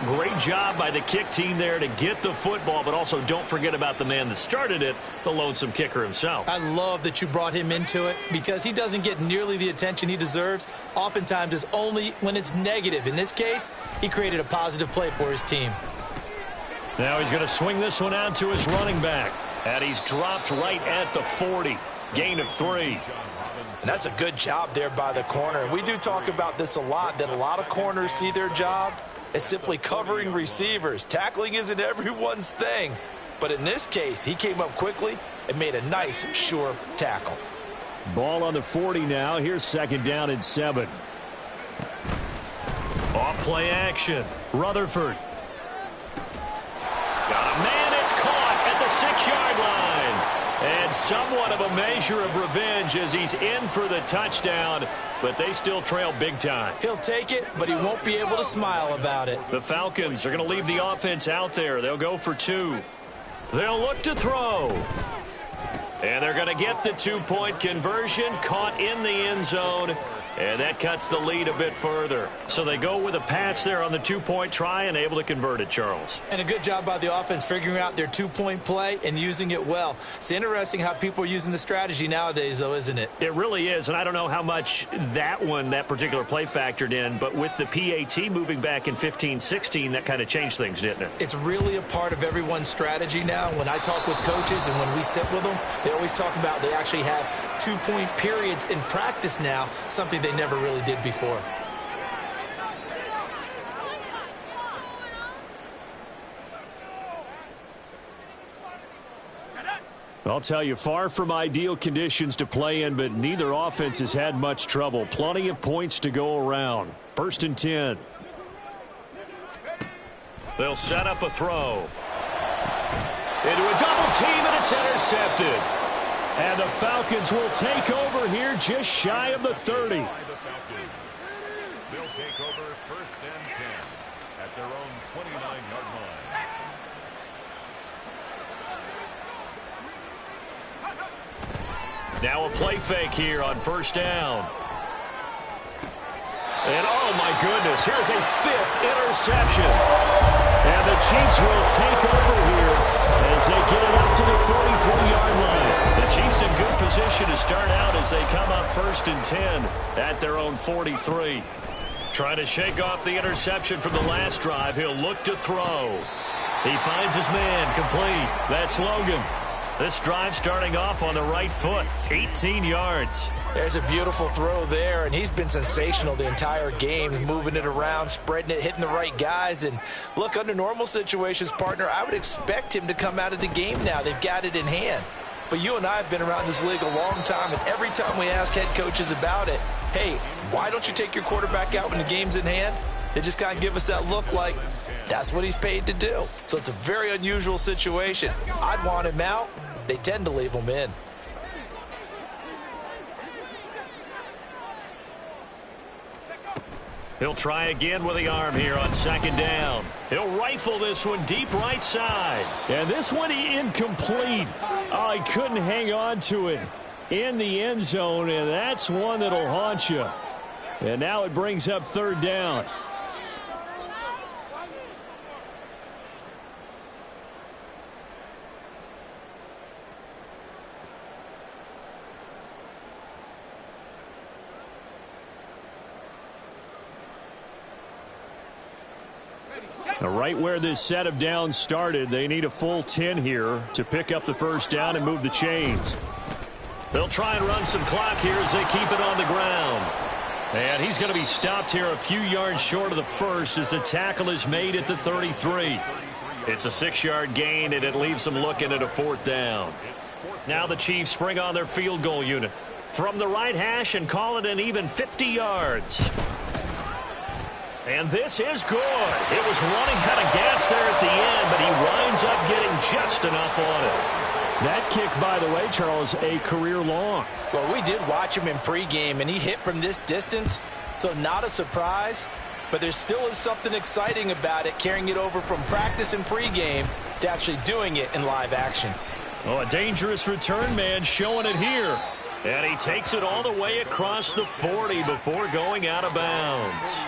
S3: Great job by the kick team there to get the football, but also don't forget about the man that started it, the lonesome kicker himself.
S2: I love that you brought him into it because he doesn't get nearly the attention he deserves. Oftentimes it's only when it's negative. In this case, he created a positive play for his team.
S3: Now he's going to swing this one out to his running back. And he's dropped right at the 40. Gain of 3.
S2: And that's a good job there by the corner. We do talk about this a lot, that a lot of corners see their job as simply covering receivers. Tackling isn't everyone's thing. But in this case, he came up quickly and made a nice, sure tackle.
S1: Ball on the 40 now. Here's 2nd down and 7.
S3: Off play action. Rutherford. Got a man. It's caught at the 6-yard line. And somewhat of a measure of revenge as he's in for the touchdown, but they still trail big time.
S2: He'll take it, but he won't be able to smile about it.
S3: The Falcons are going to leave the offense out there. They'll go for 2. They'll look to throw. And they're going to get the 2-point conversion, caught in the end zone. And that cuts the lead a bit further. So they go with a pass there on the 2-point try and able to convert it, Charles.
S2: And a good job by the offense figuring out their 2-point play and using it well. It's interesting how people are using the strategy nowadays, though, isn't it?
S3: It really is, and I don't know how much that particular play factored in, but with the PAT moving back in 15-16, that kind of changed things, didn't it?
S2: It's really a part of everyone's strategy now. When I talk with coaches and when we sit with them, they always talk about they actually have 2-point periods in practice now, something they never really did before.
S1: I'll tell you, far from ideal conditions to play in, but neither offense has had much trouble. Plenty of points to go around. 1st and 10.
S3: They'll set up a throw. Into a double team, and it's intercepted.
S1: And the Falcons will take over here just shy of the 30.
S4: They'll take over 1st and 10 at their own 29-yard line.
S3: Now a play fake here on 1st down. And oh my goodness, here's a 5th interception.
S1: And the Chiefs will take over here as they get it up to the 43-yard line.
S3: The Chiefs in good position to start out as they come up 1st and 10 at their own 43. Trying to shake off the interception from the last drive. He'll look to throw. He finds his man, complete. That's Logan. This drive starting off on the right foot, 18 yards.
S2: There's a beautiful throw there, and he's been sensational the entire game, moving it around, spreading it, hitting the right guys. And look, under normal situations, partner, I would expect him to come out of the game now. They've got it in hand. But you and I have been around this league a long time, and every time we ask head coaches about it, hey, why don't you take your quarterback out when the game's in hand? They just kind of give us that look like that's what he's paid to do. So it's a very unusual situation. I'd want him out. They tend to leave him in.
S3: He'll try again with the arm here on second down. He'll rifle this one deep right side.
S1: And this one incomplete. Oh, he couldn't hang on to it in the end zone, and that's one that'll haunt you. And now it brings up third down. Now, right where this set of downs started, they need a full 10 here to pick up the first down and move the chains.
S3: They'll try and run some clock here as they keep it on the ground. And he's going to be stopped here a few yards short of the first as the tackle is made at the 33. It's a 6-yard gain, and it leaves them looking at a fourth down. Now the Chiefs bring on their field goal unit from the right hash and call it an even 50 yards. And this is good. It was running out of gas there at the end, but he winds up getting just enough on it.
S1: That kick, by the way, Charles, a career long.
S2: Well, we did watch him in pregame, and he hit from this distance, so not a surprise. But there still is something exciting about it, carrying it over from practice and pregame to actually doing it in live action.
S3: Oh, a dangerous return man showing it here. And he takes it all the way across the 40 before going out of bounds.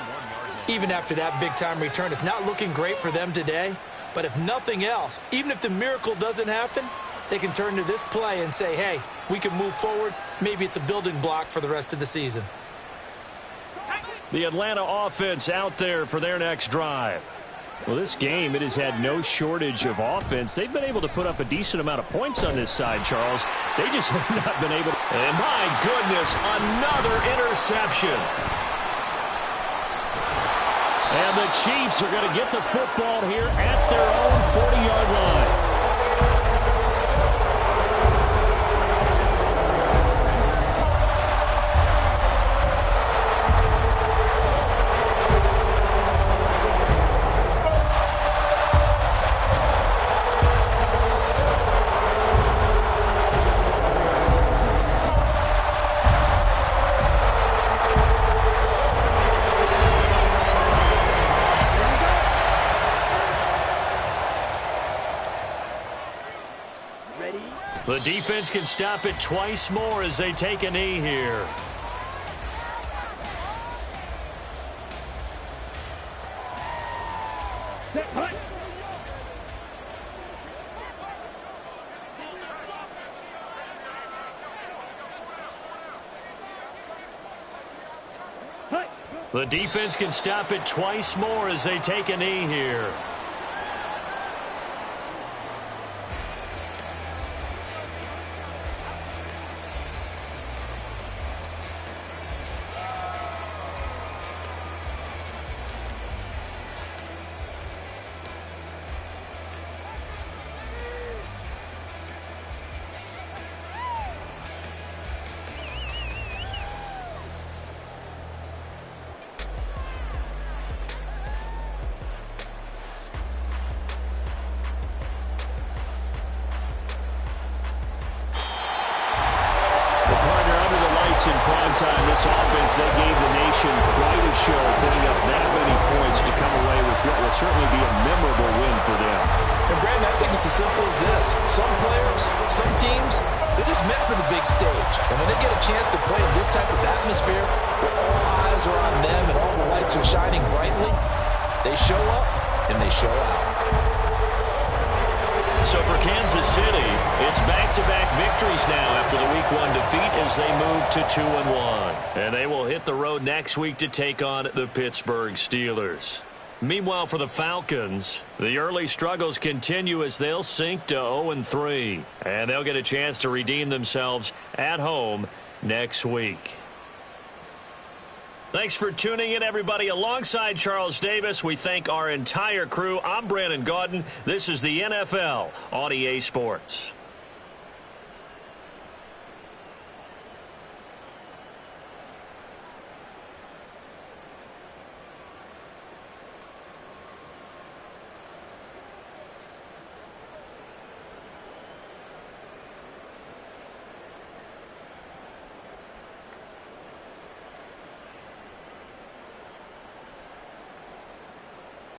S2: Even after that big-time return, it's not looking great for them today. But if nothing else, even if the miracle doesn't happen, they can turn to this play and say, hey, we can move forward. Maybe it's a building block for the rest of the season.
S3: The Atlanta offense out there for their next drive.
S1: Well, this game, it has had no shortage of offense. They've been able to put up a decent amount of points on this side, Charles. They just have not been able to.
S3: And my goodness, another interception.
S1: And the Chiefs are going to get the football here at their own 40-yard line.
S3: The defense can stop it twice more as they take a knee here. The defense can stop it twice more as they take a knee here.
S1: In prime time, this offense, they gave the nation quite a show, putting up that many points to come away with what will certainly be a memorable win for them.
S2: And Brandon, I think it's as simple as this. Some players, some teams, they're just meant for the big stage. And when they get a chance to play in this type of atmosphere, where all eyes are on them and all the lights are shining brightly, they show up and they show out.
S3: So for Kansas City, it's back-to-back victories now after the Week 1 defeat as they move to 2-1. And they will hit the road next week to take on the Pittsburgh Steelers. Meanwhile, for the Falcons, the early struggles continue as they'll sink to 0-3. And they'll get a chance to redeem themselves at home next week. Thanks for tuning in, everybody. Alongside Charles Davis, we thank our entire crew. I'm Brandon Gaudin. This is the NFL on EA Sports.